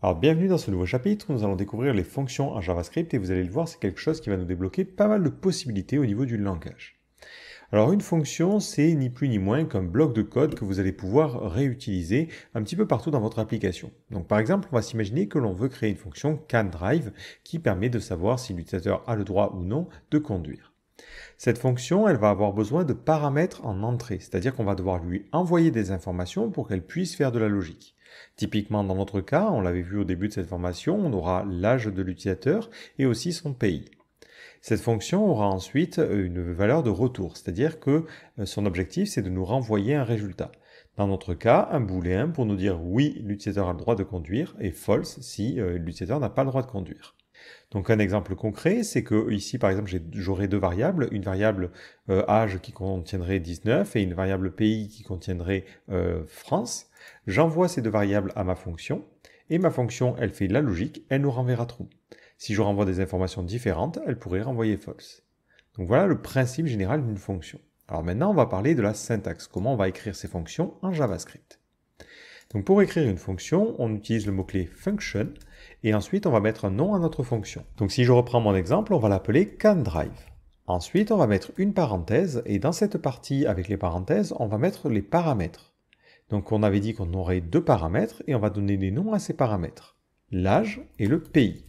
Alors bienvenue dans ce nouveau chapitre où nous allons découvrir les fonctions en JavaScript et vous allez le voir, c'est quelque chose qui va nous débloquer pas mal de possibilités au niveau du langage. Alors une fonction, c'est ni plus ni moins qu'un bloc de code que vous allez pouvoir réutiliser un petit peu partout dans votre application. Donc par exemple, on va s'imaginer que l'on veut créer une fonction canDrive qui permet de savoir si l'utilisateur a le droit ou non de conduire. Cette fonction, elle va avoir besoin de paramètres en entrée, c'est-à-dire qu'on va devoir lui envoyer des informations pour qu'elle puisse faire de la logique. Typiquement, dans notre cas, on l'avait vu au début de cette formation, on aura l'âge de l'utilisateur et aussi son pays. Cette fonction aura ensuite une valeur de retour, c'est-à-dire que son objectif, c'est de nous renvoyer un résultat. Dans notre cas, un booléen pour nous dire oui, l'utilisateur a le droit de conduire et false si l'utilisateur n'a pas le droit de conduire. Donc un exemple concret, c'est que ici par exemple j'aurai deux variables, une variable âge qui contiendrait 19 et une variable pays qui contiendrait France. J'envoie ces deux variables à ma fonction et ma fonction elle fait la logique, elle nous renverra true. Si je renvoie des informations différentes, elle pourrait renvoyer false. Donc voilà le principe général d'une fonction. Alors maintenant on va parler de la syntaxe, comment on va écrire ces fonctions en JavaScript. Donc pour écrire une fonction, on utilise le mot-clé function et ensuite on va mettre un nom à notre fonction. Donc si je reprends mon exemple, on va l'appeler canDrive. Ensuite, on va mettre une parenthèse et dans cette partie avec les parenthèses, on va mettre les paramètres. Donc on avait dit qu'on aurait deux paramètres et on va donner des noms à ces paramètres, l'âge et le pays.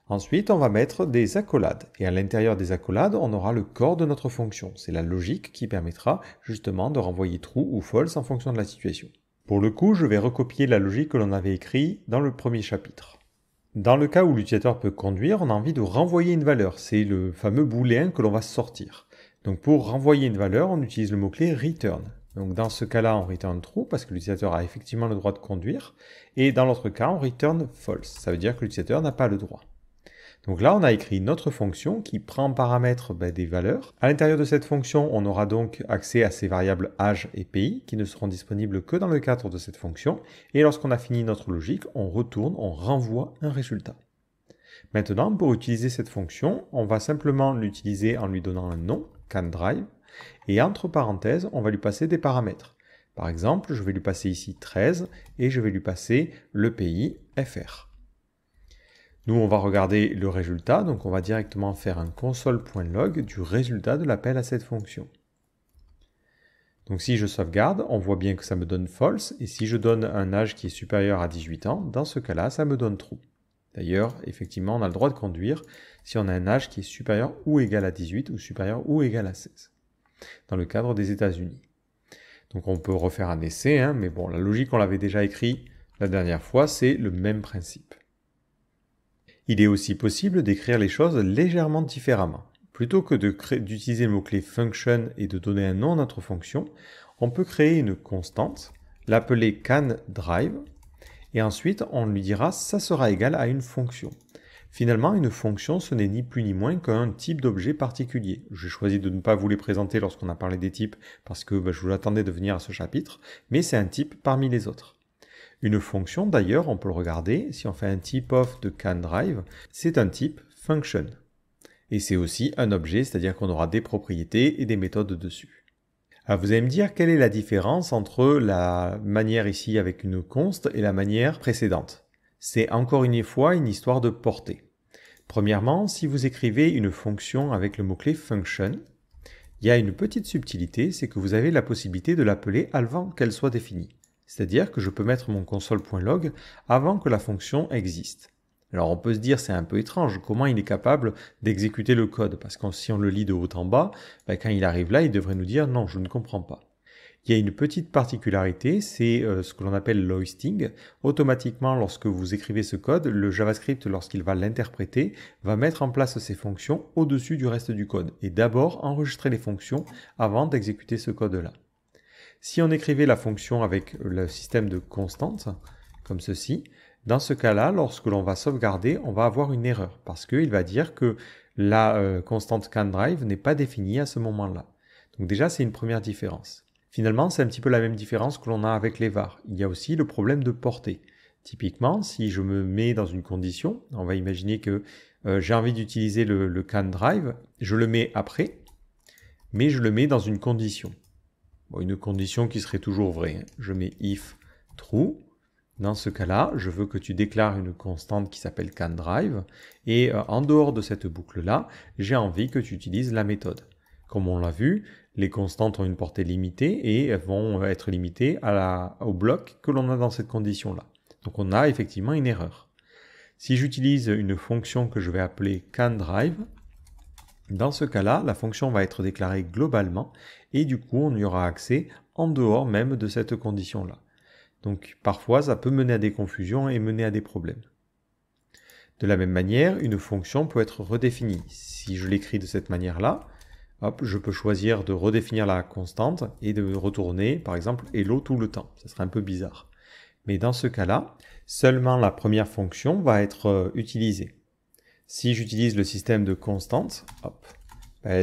Ensuite, on va mettre des accolades et à l'intérieur des accolades, on aura le corps de notre fonction. C'est la logique qui permettra justement de renvoyer true ou false en fonction de la situation. Pour le coup, je vais recopier la logique que l'on avait écrite dans le premier chapitre. Dans le cas où l'utilisateur peut conduire, on a envie de renvoyer une valeur. C'est le fameux booléen que l'on va sortir. Donc pour renvoyer une valeur, on utilise le mot-clé return. Donc dans ce cas-là, on return true parce que l'utilisateur a effectivement le droit de conduire. Et dans l'autre cas, on return false. Ça veut dire que l'utilisateur n'a pas le droit. Donc là, on a écrit notre fonction qui prend en paramètre des valeurs. À l'intérieur de cette fonction, on aura donc accès à ces variables âge et pays qui ne seront disponibles que dans le cadre de cette fonction. Et lorsqu'on a fini notre logique, on retourne, on renvoie un résultat. Maintenant, pour utiliser cette fonction, on va simplement l'utiliser en lui donnant un nom, canDrive, et entre parenthèses, on va lui passer des paramètres. Par exemple, je vais lui passer ici 13 et je vais lui passer le pays FR. Nous, on va regarder le résultat, donc on va directement faire un console.log du résultat de l'appel à cette fonction. Donc si je sauvegarde, on voit bien que ça me donne false, et si je donne un âge qui est supérieur à 18 ans, dans ce cas-là, ça me donne true. D'ailleurs, effectivement, on a le droit de conduire si on a un âge qui est supérieur ou égal à 18 ou supérieur ou égal à 16, dans le cadre des États-Unis. Donc on peut refaire un essai, mais bon, la logique, on l'avait déjà écrit la dernière fois, c'est le même principe. Il est aussi possible d'écrire les choses légèrement différemment. Plutôt que d'utiliser le mot-clé function et de donner un nom à notre fonction, on peut créer une constante, l'appeler canDrive, et ensuite on lui dira ça sera égal à une fonction. Finalement, une fonction, ce n'est ni plus ni moins qu'un type d'objet particulier. J'ai choisi de ne pas vous les présenter lorsqu'on a parlé des types parce que je vous attendais de venir à ce chapitre, mais c'est un type parmi les autres. Une fonction, d'ailleurs, on peut le regarder, si on fait un typeof de canDrive, c'est un type function. Et c'est aussi un objet, c'est-à-dire qu'on aura des propriétés et des méthodes dessus. Alors vous allez me dire quelle est la différence entre la manière ici avec une const et la manière précédente. C'est encore une fois une histoire de portée. Premièrement, si vous écrivez une fonction avec le mot-clé function, il y a une petite subtilité, c'est que vous avez la possibilité de l'appeler avant qu'elle soit définie. C'est-à-dire que je peux mettre mon console.log avant que la fonction existe. Alors on peut se dire c'est un peu étrange, comment il est capable d'exécuter le code? Parce que si on le lit de haut en bas, quand il arrive là, il devrait nous dire non, je ne comprends pas. Il y a une petite particularité, c'est ce que l'on appelle l'hoisting. Automatiquement, lorsque vous écrivez ce code, le JavaScript, lorsqu'il va l'interpréter, va mettre en place ces fonctions au-dessus du reste du code et d'abord enregistrer les fonctions avant d'exécuter ce code-là. Si on écrivait la fonction avec le système de constante, comme ceci, dans ce cas-là, lorsque l'on va sauvegarder, on va avoir une erreur, parce qu'il va dire que la constante canDrive n'est pas définie à ce moment-là. Donc déjà, c'est une première différence. Finalement, c'est un petit peu la même différence que l'on a avec les var. Il y a aussi le problème de portée. Typiquement, si je me mets dans une condition, on va imaginer que j'ai envie d'utiliser le canDrive, je le mets après, mais je le mets dans une condition. Une condition qui serait toujours vraie. Je mets if true Dans ce cas-là, je veux que tu déclares une constante qui s'appelle canDrive et en dehors de cette boucle-là, j'ai envie que tu utilises la méthode. Comme on l'a vu, les constantes ont une portée limitée et elles vont être limitées au bloc que l'on a dans cette condition-là. Donc on a effectivement une erreur. Si j'utilise une fonction que je vais appeler canDrive, dans ce cas-là, la fonction va être déclarée globalement et du coup, on y aura accès en dehors même de cette condition-là. Donc parfois, ça peut mener à des confusions et mener à des problèmes. De la même manière, une fonction peut être redéfinie. Si je l'écris de cette manière-là, hop, je peux choisir de redéfinir la constante et de retourner, par exemple, hello tout le temps. Ça serait un peu bizarre. Mais dans ce cas-là, seulement la première fonction va être utilisée. Si j'utilise le système de constante, hop,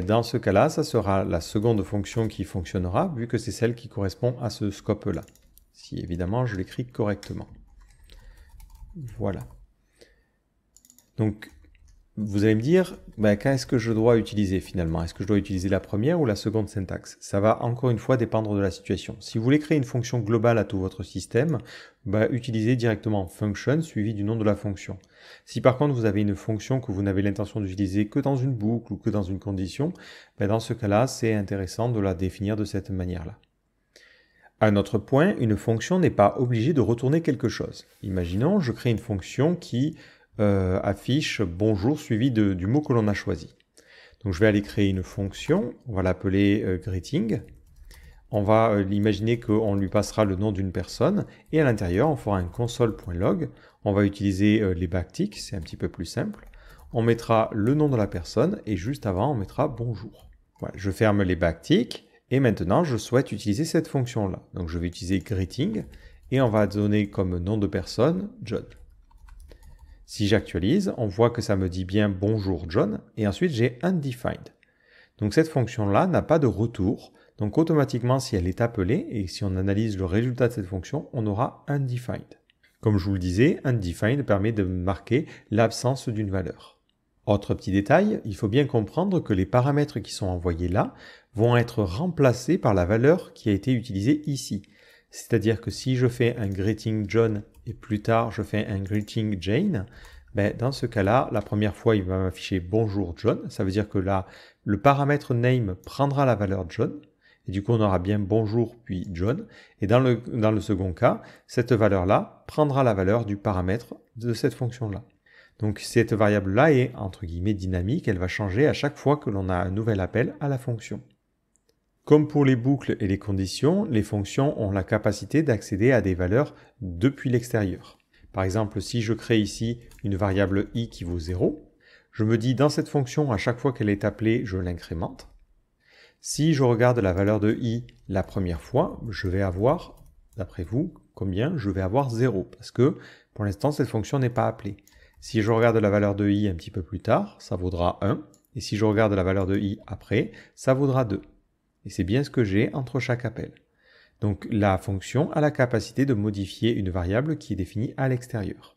dans ce cas-là, ça sera la seconde fonction qui fonctionnera, vu que c'est celle qui correspond à ce scope-là. Si évidemment je l'écris correctement. Voilà. Donc, vous allez me dire, qu'est-ce que je dois utiliser finalement? Est-ce que je dois utiliser la première ou la seconde syntaxe? Ça va encore une fois dépendre de la situation. Si vous voulez créer une fonction globale à tout votre système, utilisez directement function suivi du nom de la fonction. Si par contre vous avez une fonction que vous n'avez l'intention d'utiliser que dans une boucle ou que dans une condition, dans ce cas-là, c'est intéressant de la définir de cette manière-là. Un autre point, une fonction n'est pas obligée de retourner quelque chose. Imaginons, je crée une fonction qui affiche bonjour suivi du mot que l'on a choisi. Donc je vais aller créer une fonction, on va l'appeler greeting. On va imaginer qu'on lui passera le nom d'une personne et à l'intérieur on fera un console.log. On va utiliser les backticks, c'est un petit peu plus simple. On mettra le nom de la personne et juste avant on mettra bonjour. Voilà, je ferme les backticks et maintenant je souhaite utiliser cette fonction-là. Donc je vais utiliser greeting et on va donner comme nom de personne John. Si j'actualise, on voit que ça me dit bien bonjour John et ensuite j'ai undefined. Donc cette fonction-là n'a pas de retour. Donc automatiquement, si elle est appelée et si on analyse le résultat de cette fonction, on aura undefined. Comme je vous le disais, undefined permet de marquer l'absence d'une valeur. Autre petit détail, il faut bien comprendre que les paramètres qui sont envoyés là vont être remplacés par la valeur qui a été utilisée ici. C'est-à-dire que si je fais un greeting John et plus tard je fais un greeting Jane, dans ce cas-là, la première fois il va m'afficher bonjour John, ça veut dire que là, le paramètre name prendra la valeur John, et du coup on aura bien bonjour puis John, et dans le second cas, cette valeur-là prendra la valeur du paramètre de cette fonction-là. Donc cette variable-là est entre guillemets dynamique, elle va changer à chaque fois que l'on a un nouvel appel à la fonction. Comme pour les boucles et les conditions, les fonctions ont la capacité d'accéder à des valeurs depuis l'extérieur. Par exemple, si je crée ici une variable i qui vaut 0, je me dis dans cette fonction, à chaque fois qu'elle est appelée, je l'incrémente. Si je regarde la valeur de i la première fois, je vais avoir, d'après vous, combien? Je vais avoir 0, parce que pour l'instant, cette fonction n'est pas appelée. Si je regarde la valeur de i un petit peu plus tard, ça vaudra 1, et si je regarde la valeur de i après, ça vaudra 2. Et c'est bien ce que j'ai entre chaque appel. Donc la fonction a la capacité de modifier une variable qui est définie à l'extérieur.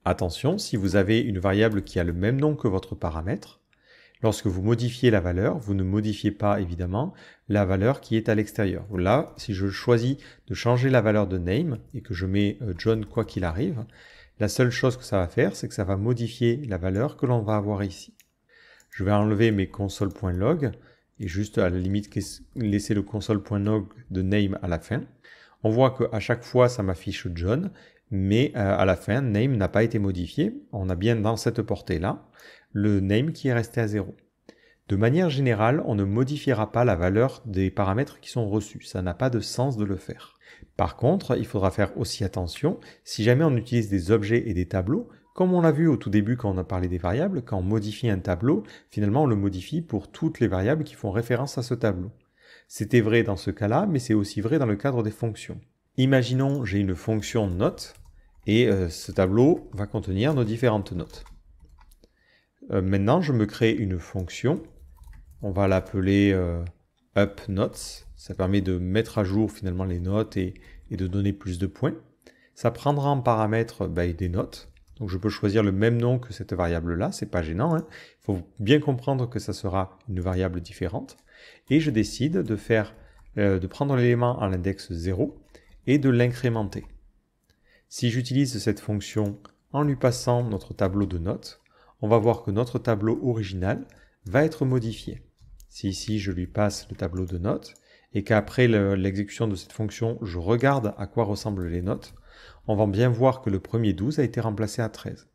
Attention, si vous avez une variable qui a le même nom que votre paramètre, lorsque vous modifiez la valeur, vous ne modifiez pas évidemment la valeur qui est à l'extérieur. Là, si je choisis de changer la valeur de name et que je mets John quoi qu'il arrive, la seule chose que ça va faire, c'est que ça va modifier la valeur que l'on va avoir ici. Je vais enlever mes console.log et juste à la limite laisser le console.log de name à la fin. On voit qu'à chaque fois ça m'affiche John, mais à la fin, name n'a pas été modifié. On a bien dans cette portée-là le name qui est resté à 0. De manière générale, on ne modifiera pas la valeur des paramètres qui sont reçus. Ça n'a pas de sens de le faire. Par contre, il faudra faire aussi attention, si jamais on utilise des objets et des tableaux, comme on l'a vu au tout début quand on a parlé des variables, quand on modifie un tableau, finalement on le modifie pour toutes les variables qui font référence à ce tableau. C'était vrai dans ce cas-là, mais c'est aussi vrai dans le cadre des fonctions. Imaginons j'ai une fonction note, et ce tableau va contenir nos différentes notes. Maintenant, je me crée une fonction, on va l'appeler upNotes, ça permet de mettre à jour finalement les notes et de donner plus de points. Ça prendra en paramètre des notes. Donc je peux choisir le même nom que cette variable-là, c'est pas gênant. Il faut bien comprendre que ça sera une variable différente. Et je décide de prendre l'élément à l'index 0 et de l'incrémenter. Si j'utilise cette fonction en lui passant notre tableau de notes, on va voir que notre tableau original va être modifié. Si ici je lui passe le tableau de notes et qu'après l'exécution de cette fonction, je regarde à quoi ressemblent les notes, on va bien voir que le premier 12 a été remplacé à 13.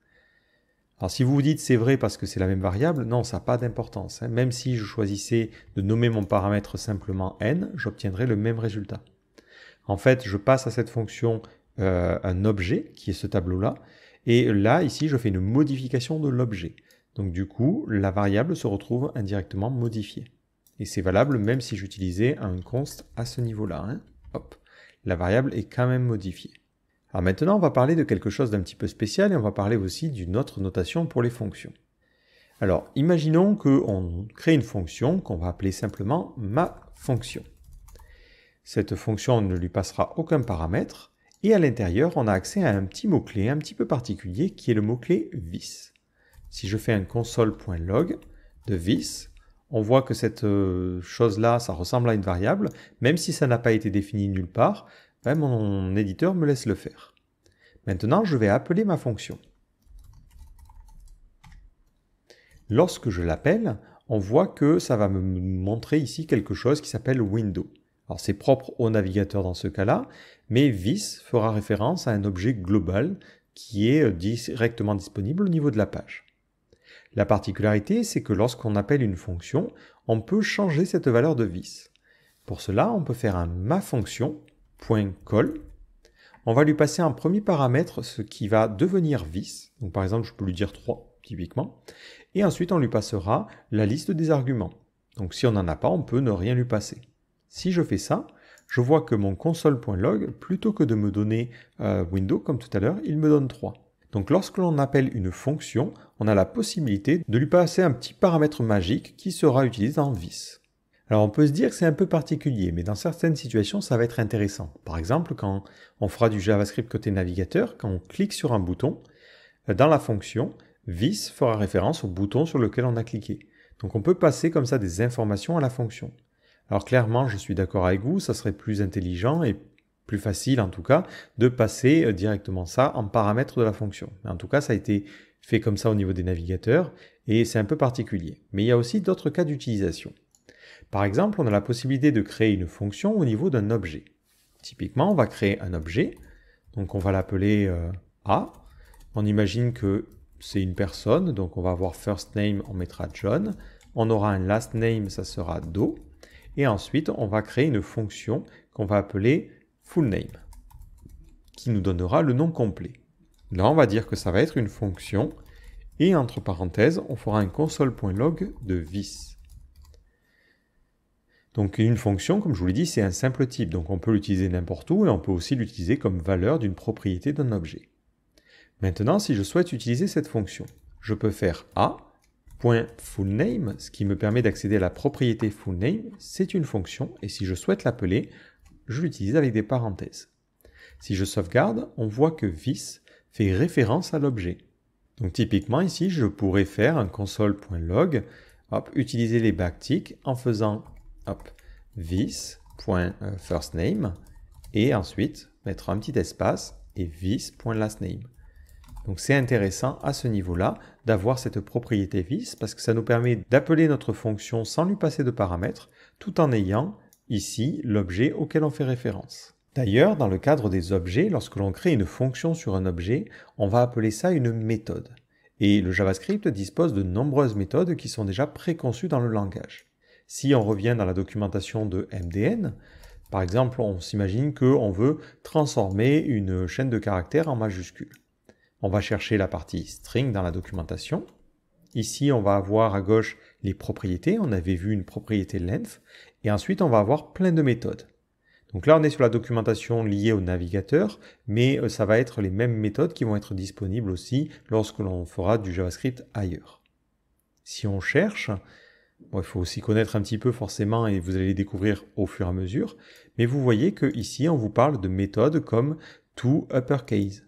Alors si vous vous dites c'est vrai parce que c'est la même variable, non, ça n'a pas d'importance. Même si je choisissais de nommer mon paramètre simplement n, j'obtiendrai le même résultat. En fait, je passe à cette fonction un objet, qui est ce tableau-là, et là, ici, je fais une modification de l'objet. Donc du coup, la variable se retrouve indirectement modifiée. Et c'est valable même si j'utilisais un const à ce niveau-là. Hein. Hop, la variable est quand même modifiée. Alors maintenant, on va parler de quelque chose d'un petit peu spécial et on va parler aussi d'une autre notation pour les fonctions. Alors, imaginons qu'on crée une fonction qu'on va appeler simplement ma fonction. Cette fonction ne lui passera aucun paramètre et à l'intérieur, on a accès à un petit mot-clé un petit peu particulier qui est le mot-clé this. Si je fais un console.log de this, on voit que cette chose-là, ça ressemble à une variable, même si ça n'a pas été défini nulle part, ben mon éditeur me laisse le faire. Maintenant, je vais appeler ma fonction. Lorsque je l'appelle, on voit que ça va me montrer ici quelque chose qui s'appelle window. Alors c'est propre au navigateur dans ce cas-là, mais this fera référence à un objet global qui est directement disponible au niveau de la page. La particularité, c'est que lorsqu'on appelle une fonction, on peut changer cette valeur de this. Pour cela, on peut faire un mafonction.call. On va lui passer un premier paramètre, ce qui va devenir this. Donc par exemple, je peux lui dire 3, typiquement. Et ensuite, on lui passera la liste des arguments. Donc si on n'en a pas, on peut ne rien lui passer. Si je fais ça, je vois que mon console.log, plutôt que de me donner window comme tout à l'heure, il me donne 3. Donc lorsque l'on appelle une fonction, on a la possibilité de lui passer un petit paramètre magique qui sera utilisé dans this. Alors on peut se dire que c'est un peu particulier, mais dans certaines situations, ça va être intéressant. Par exemple, quand on fera du JavaScript côté navigateur, quand on clique sur un bouton, dans la fonction, this fera référence au bouton sur lequel on a cliqué. Donc on peut passer comme ça des informations à la fonction. Alors clairement, je suis d'accord avec vous, ça serait plus intelligent et plus facile en tout cas de passer directement ça en paramètre de la fonction. Mais en tout cas, ça a été fait comme ça au niveau des navigateurs et c'est un peu particulier. Mais il y a aussi d'autres cas d'utilisation. Par exemple, on a la possibilité de créer une fonction au niveau d'un objet. Typiquement, on va créer un objet, donc on va l'appeler A. On imagine que c'est une personne, donc on va avoir first name, on mettra John. On aura un last name, ça sera Do. Et ensuite, on va créer une fonction qu'on va appeler full name, qui nous donnera le nom complet. Là, on va dire que ça va être une fonction, et entre parenthèses, on fera un console.log de this. Donc une fonction, comme je vous l'ai dit, c'est un simple type, donc on peut l'utiliser n'importe où, et on peut aussi l'utiliser comme valeur d'une propriété d'un objet. Maintenant, si je souhaite utiliser cette fonction, je peux faire a.fullName, ce qui me permet d'accéder à la propriété fullName, c'est une fonction, et si je souhaite l'appeler, je l'utilise avec des parenthèses. Si je sauvegarde, on voit que this fait référence à l'objet. Donc typiquement ici, je pourrais faire un console.log, utiliser les backticks en faisant this.firstName et ensuite mettre un petit espace et this.lastName. Donc c'est intéressant à ce niveau-là d'avoir cette propriété this parce que ça nous permet d'appeler notre fonction sans lui passer de paramètres tout en ayant ici l'objet auquel on fait référence. D'ailleurs, dans le cadre des objets, lorsque l'on crée une fonction sur un objet, on va appeler ça une méthode. Et le JavaScript dispose de nombreuses méthodes qui sont déjà préconçues dans le langage. Si on revient dans la documentation de MDN, par exemple, on s'imagine qu'on veut transformer une chaîne de caractères en majuscule. On va chercher la partie string dans la documentation. Ici, on va avoir à gauche les propriétés. On avait vu une propriété length. Et ensuite, on va avoir plein de méthodes. Donc là, on est sur la documentation liée au navigateur, mais ça va être les mêmes méthodes qui vont être disponibles aussi lorsque l'on fera du JavaScript ailleurs. Si on cherche, il faut aussi connaître un petit peu forcément et vous allez les découvrir au fur et à mesure, mais vous voyez que ici, on vous parle de méthodes comme toUpperCase.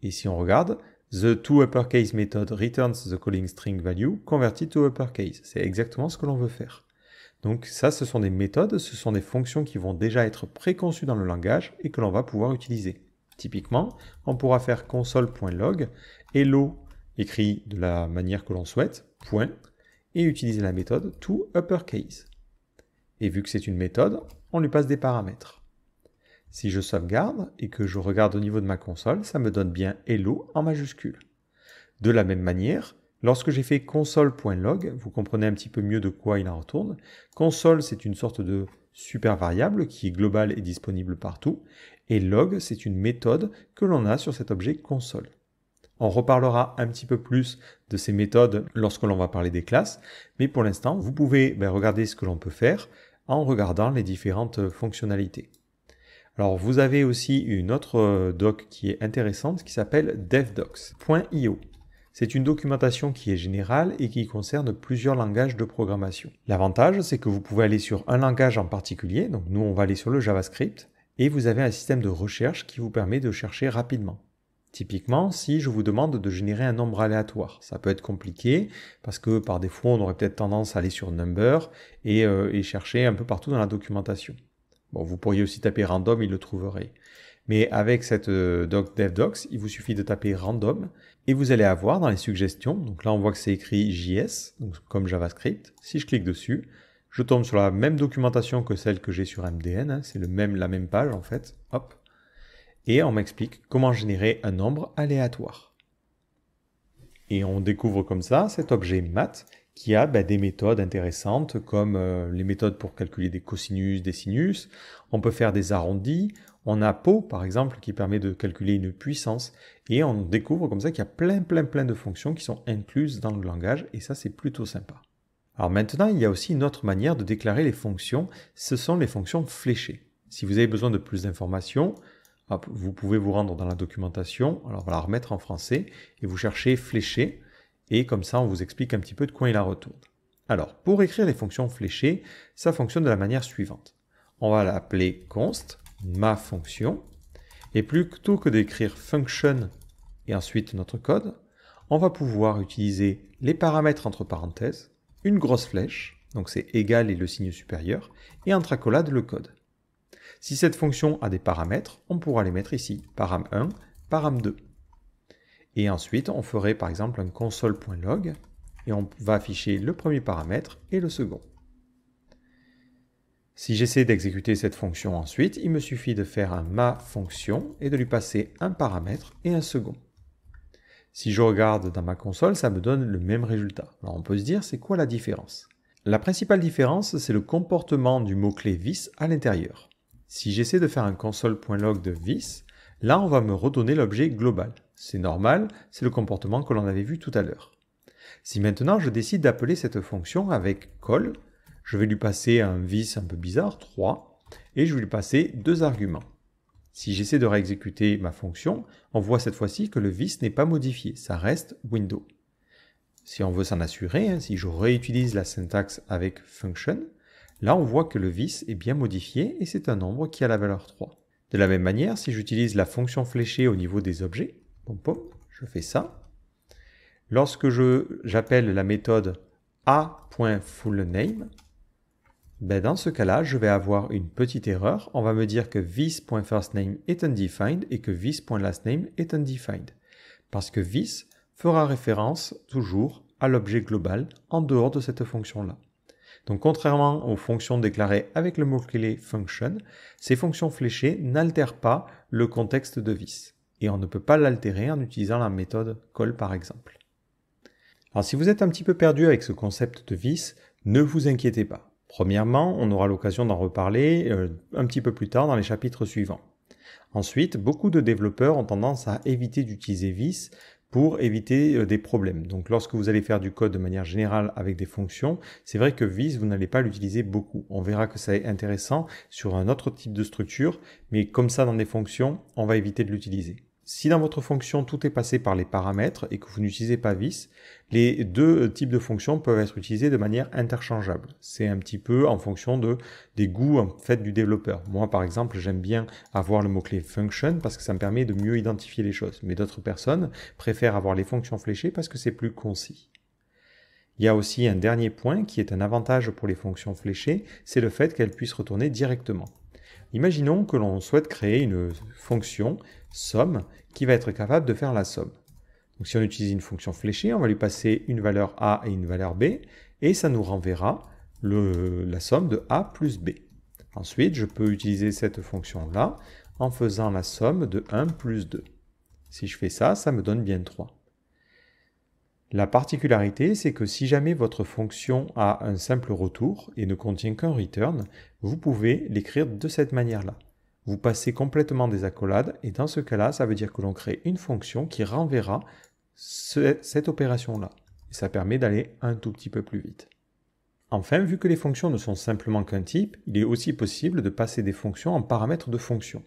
Et si on regarde, the toUpperCase method returns the calling string value converted to uppercase. C'est exactement ce que l'on veut faire. Donc ça, ce sont des méthodes, ce sont des fonctions qui vont déjà être préconçues dans le langage et que l'on va pouvoir utiliser. Typiquement, on pourra faire console.log, hello écrit de la manière que l'on souhaite, point, et utiliser la méthode toUpperCase. Et vu que c'est une méthode, on lui passe des paramètres. Si je sauvegarde et que je regarde au niveau de ma console, ça me donne bien hello en majuscule. De la même manière, lorsque j'ai fait console.log, vous comprenez un petit peu mieux de quoi il en retourne. Console, c'est une sorte de super variable qui est globale et disponible partout. Et log, c'est une méthode que l'on a sur cet objet console. On reparlera un petit peu plus de ces méthodes lorsque l'on va parler des classes, mais pour l'instant, vous pouvez regarder ce que l'on peut faire en regardant les différentes fonctionnalités. Alors, vous avez aussi une autre doc qui est intéressante qui s'appelle devdocs.io. C'est une documentation qui est générale et qui concerne plusieurs langages de programmation. L'avantage, c'est que vous pouvez aller sur un langage en particulier, donc nous on va aller sur le JavaScript, et vous avez un système de recherche qui vous permet de chercher rapidement. Typiquement, si je vous demande de générer un nombre aléatoire, ça peut être compliqué parce que par défaut, on aurait peut-être tendance à aller sur number et chercher un peu partout dans la documentation. Bon, vous pourriez aussi taper random, il le trouverait. Mais avec cette doc devdocs, il vous suffit de taper random et vous allez avoir dans les suggestions, donc là on voit que c'est écrit JS, donc comme JavaScript. Si je clique dessus, je tombe sur la même documentation que celle que j'ai sur MDN, c'est la même page en fait, hop. Et on m'explique comment générer un nombre aléatoire. Et on découvre comme ça cet objet math qui a des méthodes intéressantes comme les méthodes pour calculer des cosinus, des sinus. On peut faire des arrondis. On a Po par exemple qui permet de calculer une puissance. Et on découvre comme ça qu'il y a plein de fonctions qui sont incluses dans le langage et ça c'est plutôt sympa. Alors maintenant il y a aussi une autre manière de déclarer les fonctions. Ce sont les fonctions fléchées. Si vous avez besoin de plus d'informations, hop, vous pouvez vous rendre dans la documentation, alors on va la remettre en français, et vous cherchez fléché, et comme ça on vous explique un petit peu de quoi il en retourne. Alors, pour écrire les fonctions fléchées, ça fonctionne de la manière suivante. On va l'appeler const, ma fonction, et plutôt que d'écrire function et ensuite notre code, on va pouvoir utiliser les paramètres entre parenthèses, une grosse flèche, donc c'est égal et le signe supérieur, et entre accolades le code. Si cette fonction a des paramètres, on pourra les mettre ici, param1, param2. Et ensuite, on ferait par exemple un console.log, et on va afficher le premier paramètre et le second. Si j'essaie d'exécuter cette fonction ensuite, il me suffit de faire un ma fonction et de lui passer un paramètre et un second. Si je regarde dans ma console, ça me donne le même résultat. Alors on peut se dire, c'est quoi la différence? La principale différence, c'est le comportement du mot-clé this à l'intérieur. Si j'essaie de faire un console.log de this, là on va me redonner l'objet global. C'est normal, c'est le comportement que l'on avait vu tout à l'heure. Si maintenant je décide d'appeler cette fonction avec call, je vais lui passer un this un peu bizarre, 3, et je vais lui passer deux arguments. Si j'essaie de réexécuter ma fonction, on voit cette fois-ci que le this n'est pas modifié, ça reste window. Si on veut s'en assurer, si je réutilise la syntaxe avec function, là, on voit que le this est bien modifié et c'est un nombre qui a la valeur 3. De la même manière, si j'utilise la fonction fléchée au niveau des objets, je fais ça. Lorsque j'appelle la méthode a.fullName, dans ce cas-là, je vais avoir une petite erreur. On va me dire que this.firstName est undefined et que this.lastName est undefined. Parce que this fera référence toujours à l'objet global en dehors de cette fonction-là. Donc contrairement aux fonctions déclarées avec le mot-clé function, ces fonctions fléchées n'altèrent pas le contexte de this. Et on ne peut pas l'altérer en utilisant la méthode call par exemple. Alors si vous êtes un petit peu perdu avec ce concept de this, ne vous inquiétez pas. Premièrement, on aura l'occasion d'en reparler un petit peu plus tard dans les chapitres suivants. Ensuite, beaucoup de développeurs ont tendance à éviter d'utiliser this pour éviter des problèmes. Donc lorsque vous allez faire du code de manière générale avec des fonctions, c'est vrai que this, vous n'allez pas l'utiliser beaucoup. On verra que ça est intéressant sur un autre type de structure, mais comme ça dans des fonctions, on va éviter de l'utiliser. Si dans votre fonction tout est passé par les paramètres et que vous n'utilisez pas this, les deux types de fonctions peuvent être utilisés de manière interchangeable. C'est un petit peu en fonction des goûts en fait du développeur. Moi par exemple, j'aime bien avoir le mot-clé function parce que ça me permet de mieux identifier les choses. Mais d'autres personnes préfèrent avoir les fonctions fléchées parce que c'est plus concis. Il y a aussi un dernier point qui est un avantage pour les fonctions fléchées, c'est le fait qu'elles puissent retourner directement. Imaginons que l'on souhaite créer une fonction somme qui va être capable de faire la somme. Donc si on utilise une fonction fléchée, on va lui passer une valeur a et une valeur b, et ça nous renverra la somme de a plus b. Ensuite, je peux utiliser cette fonction-là en faisant la somme de 1 plus 2. Si je fais ça, ça me donne bien 3. La particularité, c'est que si jamais votre fonction a un simple retour et ne contient qu'un return, vous pouvez l'écrire de cette manière-là. Vous passez complètement des accolades et dans ce cas-là, ça veut dire que l'on crée une fonction qui renverra cette opération-là. Et ça permet d'aller un tout petit peu plus vite. Enfin, vu que les fonctions ne sont simplement qu'un type, il est aussi possible de passer des fonctions en paramètres de fonctions.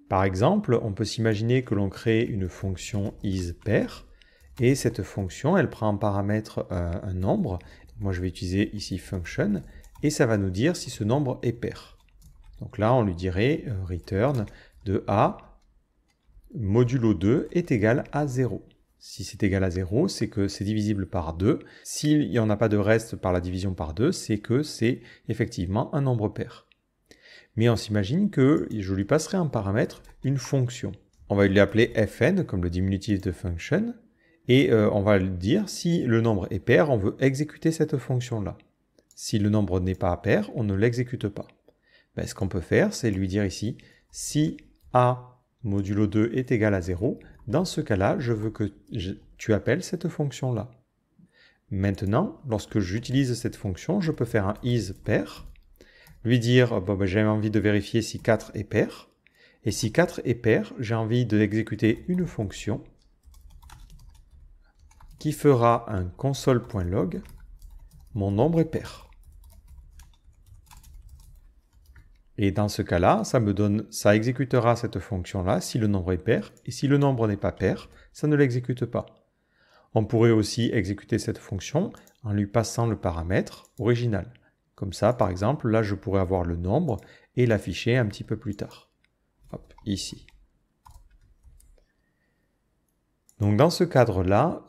Par exemple, on peut s'imaginer que l'on crée une fonction isPair, et cette fonction, elle prend en paramètre un nombre. Moi, je vais utiliser ici function, et ça va nous dire si ce nombre est pair. Donc là, on lui dirait return de a modulo 2 est égal à 0. Si c'est égal à 0, c'est que c'est divisible par 2. S'il n'y en a pas de reste par la division par 2, c'est que c'est effectivement un nombre pair. Mais on s'imagine que je lui passerai en paramètre une fonction. On va lui appeler fn, comme le diminutif de function, et on va lui dire si le nombre est pair, on veut exécuter cette fonction-là. Si le nombre n'est pas pair, on ne l'exécute pas. Ben, ce qu'on peut faire, c'est lui dire ici, si a modulo 2 est égal à 0, dans ce cas-là, je veux que tu appelles cette fonction-là. Maintenant, lorsque j'utilise cette fonction, je peux faire un isPair, lui dire bon, ben, j'ai envie de vérifier si 4 est pair, et si 4 est pair, j'ai envie d'exécuter une fonction qui fera un console.log, mon nombre est pair. Et dans ce cas-là, ça exécutera cette fonction-là si le nombre est pair, et si le nombre n'est pas pair, ça ne l'exécute pas. On pourrait aussi exécuter cette fonction en lui passant le paramètre original. Comme ça, par exemple, là, je pourrais avoir le nombre et l'afficher un petit peu plus tard. Hop, ici. Donc dans ce cadre-là,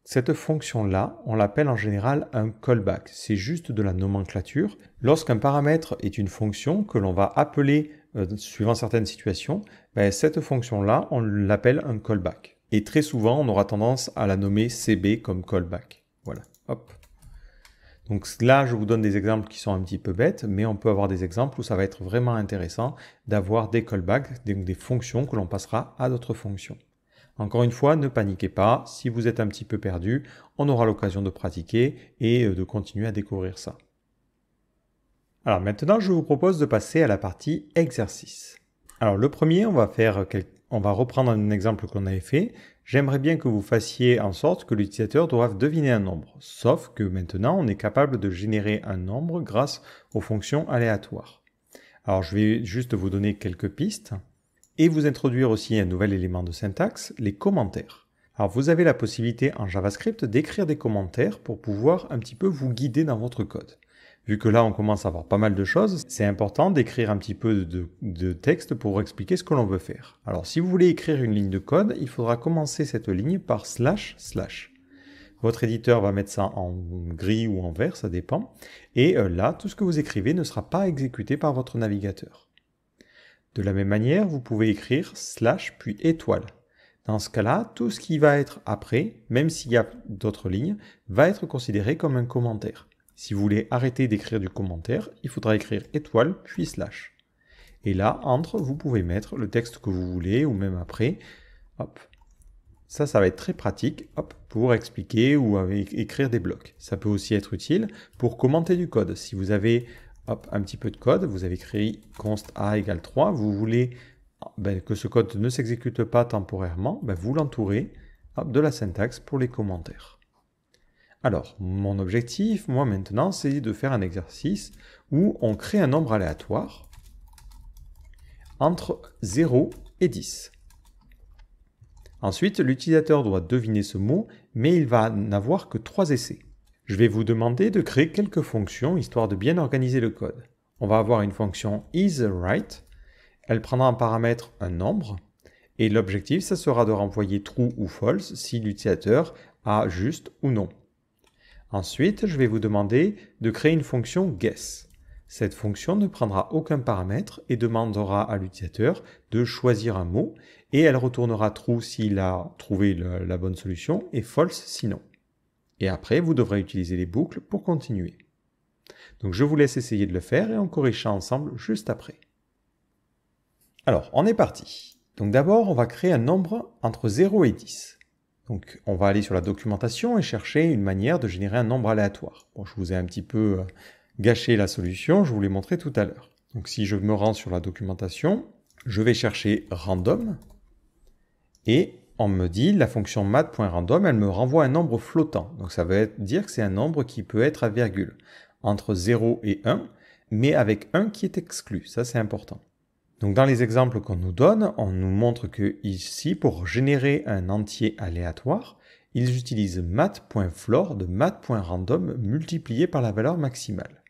cette fonction-là, on l'appelle en général un callback. C'est juste de la nomenclature. Lorsqu'un paramètre est une fonction que l'on va appeler suivant certaines situations, ben, cette fonction-là, on l'appelle un callback. Et très souvent, on aura tendance à la nommer CB comme callback. Voilà, hop. Donc là, je vous donne des exemples qui sont un petit peu bêtes, mais on peut avoir des exemples où ça va être vraiment intéressant d'avoir des callbacks, des fonctions que l'on passera à d'autres fonctions. Encore une fois, ne paniquez pas, si vous êtes un petit peu perdu, on aura l'occasion de pratiquer et de continuer à découvrir ça. Alors maintenant, je vous propose de passer à la partie exercice. Alors le premier, on va reprendre un exemple qu'on avait fait. J'aimerais bien que vous fassiez en sorte que l'utilisateur doive deviner un nombre, sauf que maintenant, on est capable de générer un nombre grâce aux fonctions aléatoires. Alors je vais juste vous donner quelques pistes. Et vous introduire aussi un nouvel élément de syntaxe, les commentaires. Alors vous avez la possibilité en JavaScript d'écrire des commentaires pour pouvoir un petit peu vous guider dans votre code. Vu que là on commence à avoir pas mal de choses, c'est important d'écrire un petit peu de texte pour expliquer ce que l'on veut faire. Alors si vous voulez écrire une ligne de code, il faudra commencer cette ligne par //. Votre éditeur va mettre ça en gris ou en vert, ça dépend. Et là, tout ce que vous écrivez ne sera pas exécuté par votre navigateur. De la même manière, vous pouvez écrire / puis étoile. Dans ce cas-là, tout ce qui va être après, même s'il y a d'autres lignes, va être considéré comme un commentaire. Si vous voulez arrêter d'écrire du commentaire, il faudra écrire étoile puis /. Et là, entre, vous pouvez mettre le texte que vous voulez ou même après. Hop. Ça va être très pratique pour expliquer ou écrire des blocs. Ça peut aussi être utile pour commenter du code. Si vous avez un petit peu de code, vous avez écrit const a égale 3, vous voulez que ce code ne s'exécute pas temporairement, vous l'entourez de la syntaxe pour les commentaires. Alors, mon objectif, moi maintenant, c'est de faire un exercice où on crée un nombre aléatoire entre 0 et 10. Ensuite, l'utilisateur doit deviner ce mot, mais il va n'avoir que 3 essais. Je vais vous demander de créer quelques fonctions histoire de bien organiser le code. On va avoir une fonction isWrite. Elle prendra en paramètre un nombre. Et l'objectif, ça sera de renvoyer true ou false si l'utilisateur a juste ou non. Ensuite, je vais vous demander de créer une fonction guess. cette fonction ne prendra aucun paramètre et demandera à l'utilisateur de choisir un mot et elle retournera true s'il a trouvé la bonne solution et false sinon. Et après, vous devrez utiliser les boucles pour continuer. Donc je vous laisse essayer de le faire et on corrigera ensemble juste après. Alors, on est parti. Donc d'abord, on va créer un nombre entre 0 et 10. Donc on va aller sur la documentation et chercher une manière de générer un nombre aléatoire. Bon, je vous ai un petit peu gâché la solution, je vous l'ai montré tout à l'heure. Donc si je me rends sur la documentation, je vais chercher random et on me dit la fonction math.random, elle me renvoie un nombre flottant. Donc ça veut dire que c'est un nombre qui peut être à virgule, entre 0 et 1, mais avec 1 qui est exclu. Ça c'est important. Donc dans les exemples qu'on nous donne, on nous montre que ici, pour générer un entier aléatoire, ils utilisent math.floor de math.random multiplié par la valeur maximale.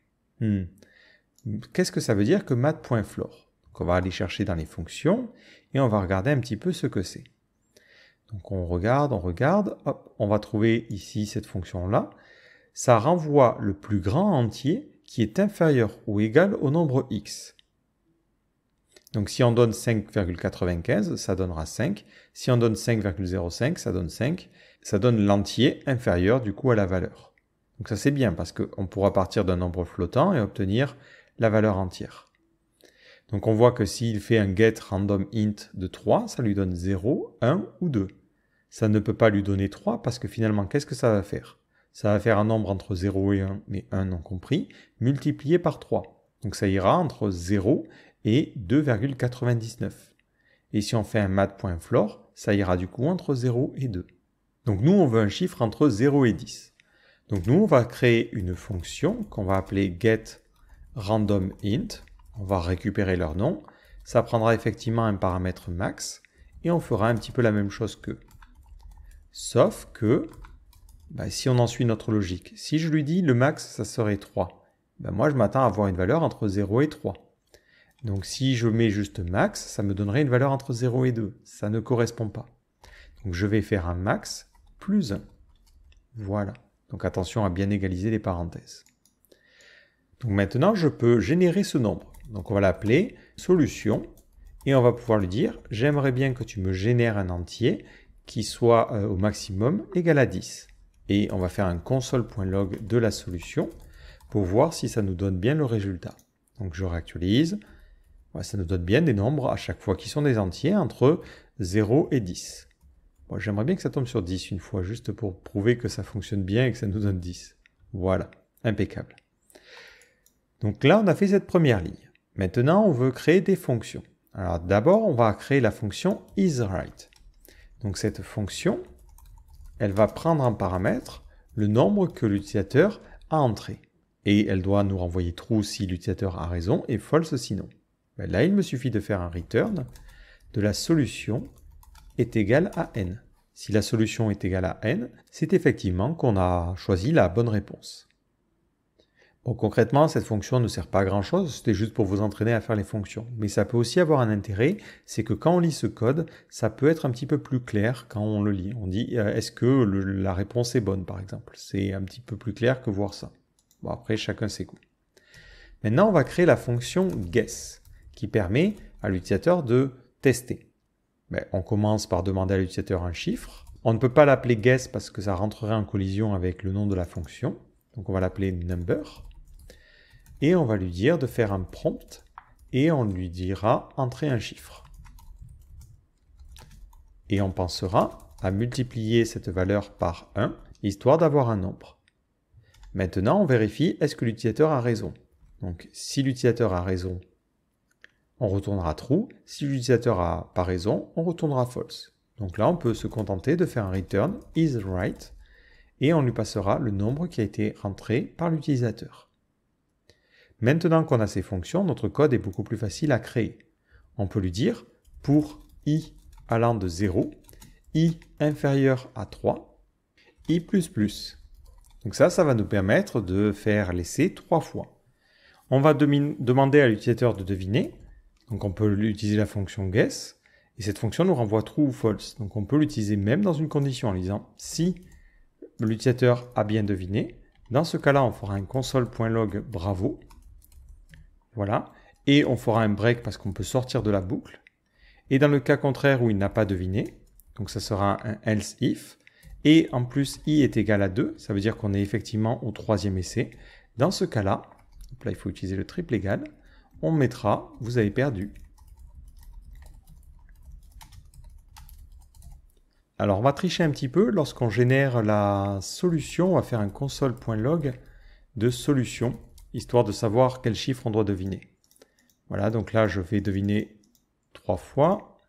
Qu'est-ce que ça veut dire que math.floor? Donc on va aller chercher dans les fonctions et on va regarder un petit peu ce que c'est. Donc on regarde, hop, on va trouver ici cette fonction-là. Ça renvoie le plus grand entier qui est inférieur ou égal au nombre x. Donc si on donne 5,95, ça donnera 5. Si on donne 5,05, ça donne 5. Ça donne l'entier inférieur du coup à la valeur. Donc ça c'est bien parce qu'on pourra partir d'un nombre flottant et obtenir la valeur entière. Donc on voit que s'il fait un get random int de 3, ça lui donne 0, 1 ou 2. Ça ne peut pas lui donner 3 parce que finalement qu'est-ce que ça va faire? Ça va faire un nombre entre 0 et 1, mais 1 non compris, multiplié par 3. Donc ça ira entre 0 et 2,99. Et si on fait un math.floor, ça ira du coup entre 0 et 2. Donc nous, on veut un chiffre entre 0 et 10. Donc nous, on va créer une fonction qu'on va appeler getRandomInt. On va récupérer leur nom. Ça prendra effectivement un paramètre max et on fera un petit peu la même chose qu'eux. Sauf que, si on en suit notre logique, si je lui dis le max, ça serait 3, moi je m'attends à avoir une valeur entre 0 et 3. Donc si je mets juste max, ça me donnerait une valeur entre 0 et 2. Ça ne correspond pas. Donc je vais faire un max plus 1. Voilà. Donc attention à bien égaliser les parenthèses. Donc maintenant, je peux générer ce nombre. Donc on va l'appeler solution. Et on va pouvoir lui dire, j'aimerais bien que tu me génères un entier qui soit au maximum égal à 10. Et on va faire un console.log de la solution pour voir si ça nous donne bien le résultat. Donc je réactualise. Ça nous donne bien des nombres à chaque fois qui sont des entiers entre 0 et 10. Bon, j'aimerais bien que ça tombe sur 10 une fois, juste pour prouver que ça fonctionne bien et que ça nous donne 10. Voilà, impeccable. Donc là, on a fait cette première ligne. Maintenant, on veut créer des fonctions. Alors d'abord, on va créer la fonction isWrite. Donc cette fonction, elle va prendre en paramètre le nombre que l'utilisateur a entré. Et elle doit nous renvoyer true si l'utilisateur a raison et false sinon. Là, il me suffit de faire un return de la solution est égale à n. Si la solution est égale à n, c'est effectivement qu'on a choisi la bonne réponse. Bon, concrètement, cette fonction ne sert pas à grand chose, c'était juste pour vous entraîner à faire les fonctions. Mais ça peut aussi avoir un intérêt, c'est que quand on lit ce code, ça peut être un petit peu plus clair quand on le lit. On dit, est-ce que la réponse est bonne, par exemple? C'est un petit peu plus clair que voir ça. Bon, après, chacun ses goûts. Maintenant, on va créer la fonction guess, qui permet à l'utilisateur de tester. On commence par demander à l'utilisateur un chiffre. On ne peut pas l'appeler guess parce que ça rentrerait en collision avec le nom de la fonction. Donc on va l'appeler number. Et on va lui dire de faire un prompt et on lui dira entrer un chiffre. Et on pensera à multiplier cette valeur par 1, histoire d'avoir un nombre. Maintenant, on vérifie est-ce que l'utilisateur a raison. Donc si l'utilisateur a raison, on retournera true. Si l'utilisateur n'a pas raison, on retournera false. Donc là, on peut se contenter de faire un return isWrite et on lui passera le nombre qui a été rentré par l'utilisateur. Maintenant qu'on a ces fonctions, notre code est beaucoup plus facile à créer. On peut lui dire pour i allant de 0, i inférieur à 3, i++. Donc ça va nous permettre de faire l'essai 3 fois. On va demander à l'utilisateur de deviner. Donc on peut utiliser la fonction guess, et cette fonction nous renvoie true ou false. Donc on peut l'utiliser même dans une condition en disant si l'utilisateur a bien deviné, dans ce cas-là on fera un console.log bravo, Voilà. Et on fera un break parce qu'on peut sortir de la boucle. Et dans le cas contraire où il n'a pas deviné, donc ça sera un else if, et en plus i est égal à 2, ça veut dire qu'on est effectivement au troisième essai. Dans ce cas-là, là il faut utiliser le triple égal, on mettra vous avez perdu. Alors on va tricher un petit peu, lorsqu'on génère la solution, on va faire un console.log de solution, histoire de savoir quel chiffre on doit deviner. Voilà, donc là je vais deviner 3 fois,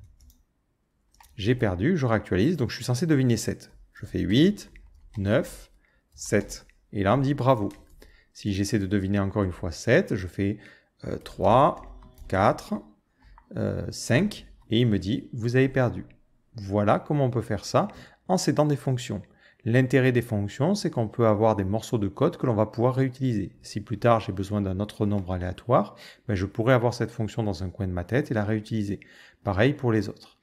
j'ai perdu, je réactualise, donc je suis censé deviner 7. Je fais 8, 9, 7. Et là on me dit bravo. Si j'essaie de deviner encore une fois 7, je fais 3, 4, 5, et il me dit vous avez perdu. Voilà comment on peut faire ça en s'aidant des fonctions. L'intérêt des fonctions, c'est qu'on peut avoir des morceaux de code que l'on va pouvoir réutiliser. Si plus tard j'ai besoin d'un autre nombre aléatoire, ben je pourrais avoir cette fonction dans un coin de ma tête et la réutiliser. Pareil pour les autres.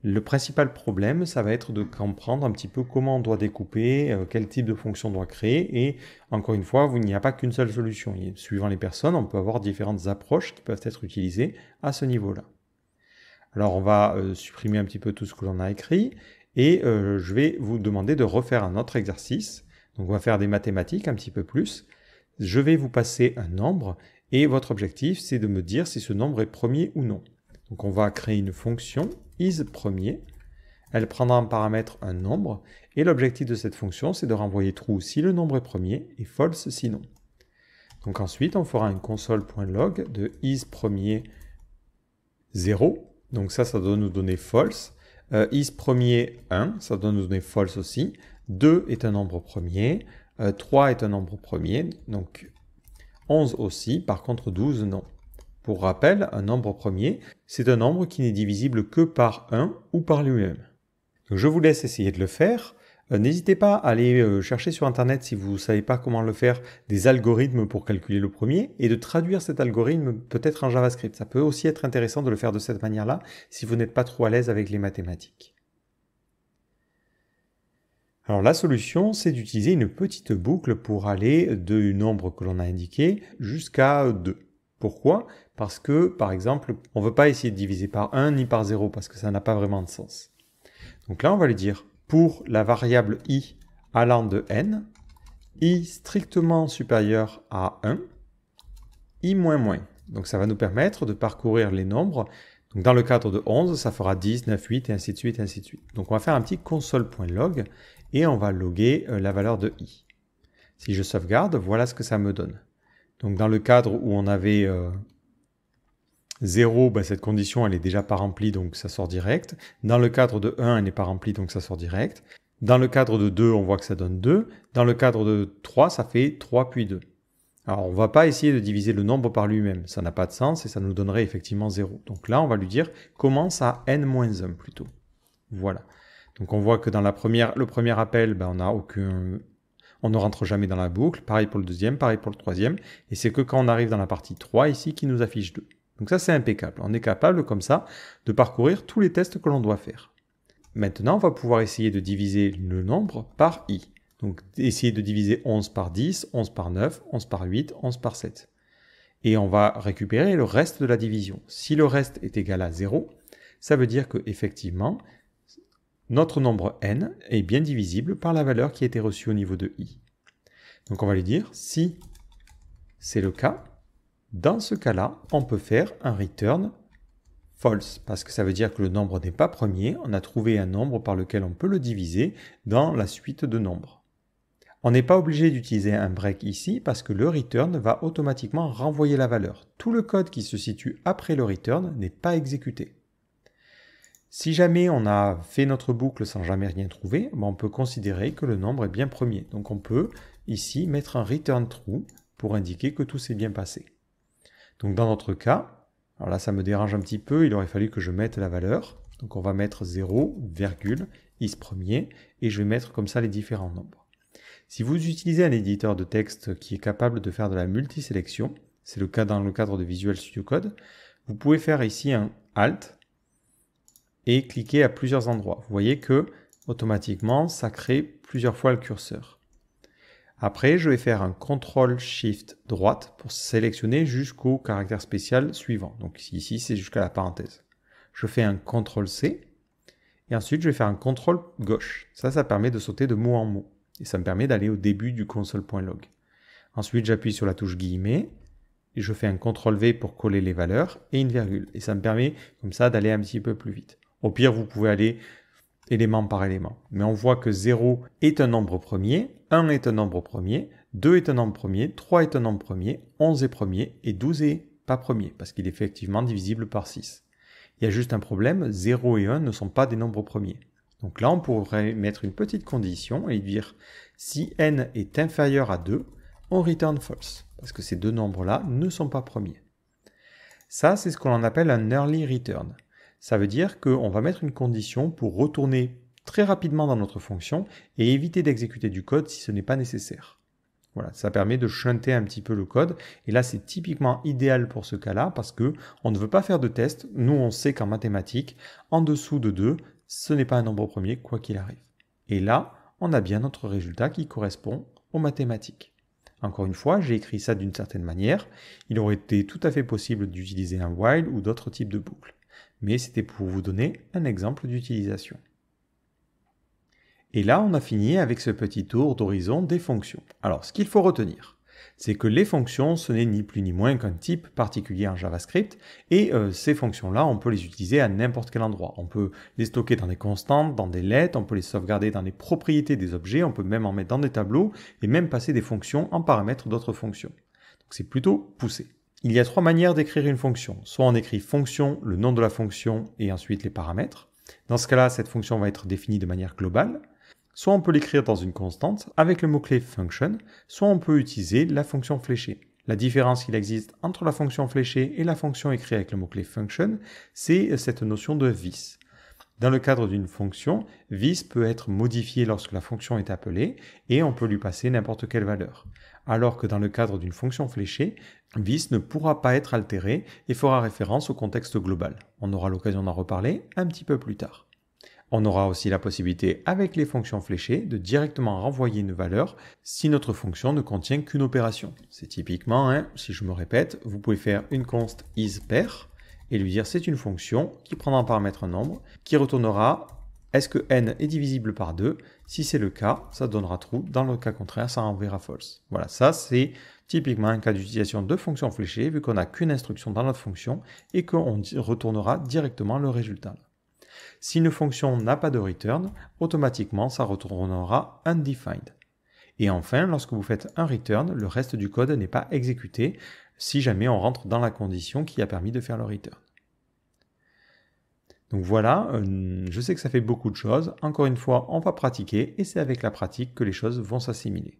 Le principal problème, ça va être de comprendre un petit peu comment on doit découper, quel type de fonction on doit créer. Et encore une fois, il n'y a pas qu'une seule solution. Suivant les personnes, on peut avoir différentes approches qui peuvent être utilisées à ce niveau-là. Alors on va supprimer un petit peu tout ce que l'on a écrit. Et je vais vous demander de refaire un autre exercice. Donc on va faire des mathématiques un petit peu plus. Je vais vous passer un nombre et votre objectif c'est de me dire si ce nombre est premier ou non. Donc on va créer une fonction isPremier. Elle prendra en paramètre un nombre et l'objectif de cette fonction c'est de renvoyer true si le nombre est premier et false sinon. Donc ensuite on fera un console.log de isPremier 0. Donc ça doit nous donner false. IsPremier 1, ça doit nous donner false aussi. 2 est un nombre premier. 3 est un nombre premier. Donc 11 aussi. Par contre 12 non. Pour rappel, un nombre premier, c'est un nombre qui n'est divisible que par 1 ou par lui-même. Donc je vous laisse essayer de le faire. N'hésitez pas à aller chercher sur internet si vous ne savez pas comment le faire, des algorithmes pour calculer le premier et de traduire cet algorithme peut-être en JavaScript. Ça peut aussi être intéressant de le faire de cette manière-là si vous n'êtes pas trop à l'aise avec les mathématiques. Alors la solution, c'est d'utiliser une petite boucle pour aller du nombre que l'on a indiqué jusqu'à 2. Pourquoi? Parce que, par exemple, on ne veut pas essayer de diviser par 1 ni par 0 parce que ça n'a pas vraiment de sens. Donc là, on va lui dire pour la variable i allant de n, i strictement supérieur à 1, i moins moins. Donc ça va nous permettre de parcourir les nombres. Donc dans le cadre de 11, ça fera 10, 9, 8 et ainsi de suite, et ainsi de suite. Donc on va faire un petit console.log et on va loguer la valeur de i. Si je sauvegarde, voilà ce que ça me donne. Donc dans le cadre où on avait 0, cette condition elle est déjà pas remplie, donc ça sort direct. Dans le cadre de 1, elle n'est pas remplie, donc ça sort direct. Dans le cadre de 2, on voit que ça donne 2. Dans le cadre de 3, ça fait 3 puis 2. Alors on ne va pas essayer de diviser le nombre par lui-même, ça n'a pas de sens et ça nous donnerait effectivement 0. Donc là, on va lui dire commence à n-1 plutôt. Voilà. Donc on voit que dans le premier appel, on ne rentre jamais dans la boucle. Pareil pour le deuxième, pareil pour le troisième. Et c'est que quand on arrive dans la partie 3 ici qui nous affiche 2. Donc ça, c'est impeccable. On est capable, comme ça, de parcourir tous les tests que l'on doit faire. Maintenant, on va pouvoir essayer de diviser le nombre par i. Donc, essayer de diviser 11 par 10, 11 par 9, 11 par 8, 11 par 7. Et on va récupérer le reste de la division. Si le reste est égal à 0, ça veut dire qu'effectivement, notre nombre n est bien divisible par la valeur qui a été reçue au niveau de i. Donc, on va lui dire, si c'est le cas, dans ce cas-là, on peut faire un return false, parce que ça veut dire que le nombre n'est pas premier, on a trouvé un nombre par lequel on peut le diviser dans la suite de nombres. On n'est pas obligé d'utiliser un break ici, parce que le return va automatiquement renvoyer la valeur. Tout le code qui se situe après le return n'est pas exécuté. Si jamais on a fait notre boucle sans jamais rien trouver, on peut considérer que le nombre est bien premier. Donc on peut ici mettre un return true pour indiquer que tout s'est bien passé. Donc dans notre cas, alors là ça me dérange un petit peu, il aurait fallu que je mette la valeur. Donc on va mettre 0, virgule, isPremier, et je vais mettre comme ça les différents nombres. Si vous utilisez un éditeur de texte qui est capable de faire de la multisélection, c'est le cas dans le cadre de Visual Studio Code, vous pouvez faire ici un Alt et cliquer à plusieurs endroits. Vous voyez que automatiquement ça crée plusieurs fois le curseur. Après, je vais faire un CTRL-SHIFT droite pour sélectionner jusqu'au caractère spécial suivant. Donc ici, c'est jusqu'à la parenthèse. Je fais un CTRL-C et ensuite, je vais faire un CTRL gauche. Ça permet de sauter de mot en mot et ça me permet d'aller au début du console.log. Ensuite, j'appuie sur la touche guillemets et je fais un CTRL-V pour coller les valeurs et une virgule. Et ça me permet comme ça d'aller un petit peu plus vite. Au pire, vous pouvez aller élément par élément. Mais on voit que 0 est un nombre premier, 1 est un nombre premier, 2 est un nombre premier, 3 est un nombre premier, 11 est premier et 12 est pas premier parce qu'il est effectivement divisible par 6. Il y a juste un problème, 0 et 1 ne sont pas des nombres premiers. Donc là, on pourrait mettre une petite condition et dire si n est inférieur à 2, on return false parce que ces deux nombres-là ne sont pas premiers. Ça, c'est ce qu'on appelle un early return. Ça veut dire qu'on va mettre une condition pour retourner très rapidement dans notre fonction et éviter d'exécuter du code si ce n'est pas nécessaire. Voilà, ça permet de shunter un petit peu le code. Et là, c'est typiquement idéal pour ce cas-là parce que on ne veut pas faire de test. Nous, on sait qu'en mathématiques, en dessous de 2, ce n'est pas un nombre premier, quoi qu'il arrive. Et là, on a bien notre résultat qui correspond aux mathématiques. Encore une fois, j'ai écrit ça d'une certaine manière. Il aurait été tout à fait possible d'utiliser un while ou d'autres types de boucles. Mais c'était pour vous donner un exemple d'utilisation. Et là, on a fini avec ce petit tour d'horizon des fonctions. Alors, ce qu'il faut retenir, c'est que les fonctions, ce n'est ni plus ni moins qu'un type particulier en JavaScript, et ces fonctions-là, on peut les utiliser à n'importe quel endroit. On peut les stocker dans des constantes, dans des lettres, on peut les sauvegarder dans les propriétés des objets, on peut même en mettre dans des tableaux, et même passer des fonctions en paramètres d'autres fonctions. Donc c'est plutôt poussé. Il y a trois manières d'écrire une fonction. Soit on écrit fonction, le nom de la fonction et ensuite les paramètres. Dans ce cas-là, cette fonction va être définie de manière globale. Soit on peut l'écrire dans une constante avec le mot-clé function, soit on peut utiliser la fonction fléchée. La différence qu'il existe entre la fonction fléchée et la fonction écrite avec le mot-clé function, c'est cette notion de vis. Dans le cadre d'une fonction, vis peut être modifié lorsque la fonction est appelée et on peut lui passer n'importe quelle valeur. Alors que dans le cadre d'une fonction fléchée, vis ne pourra pas être altéré et fera référence au contexte global. On aura l'occasion d'en reparler un petit peu plus tard. On aura aussi la possibilité, avec les fonctions fléchées, de directement renvoyer une valeur si notre fonction ne contient qu'une opération. C'est typiquement, si je me répète, vous pouvez faire une const isPair et lui dire c'est une fonction qui prendra en paramètre un nombre, qui retournera est-ce que n est divisible par 2? Si c'est le cas, ça donnera true. Dans le cas contraire, ça renverra false. Voilà, ça c'est typiquement un cas d'utilisation de fonction fléchée, vu qu'on n'a qu'une instruction dans notre fonction et qu'on retournera directement le résultat. Si une fonction n'a pas de return, automatiquement ça retournera undefined. Et enfin, lorsque vous faites un return, le reste du code n'est pas exécuté si jamais on rentre dans la condition qui a permis de faire le return. Donc voilà, je sais que ça fait beaucoup de choses. Encore une fois, on va pratiquer et c'est avec la pratique que les choses vont s'assimiler.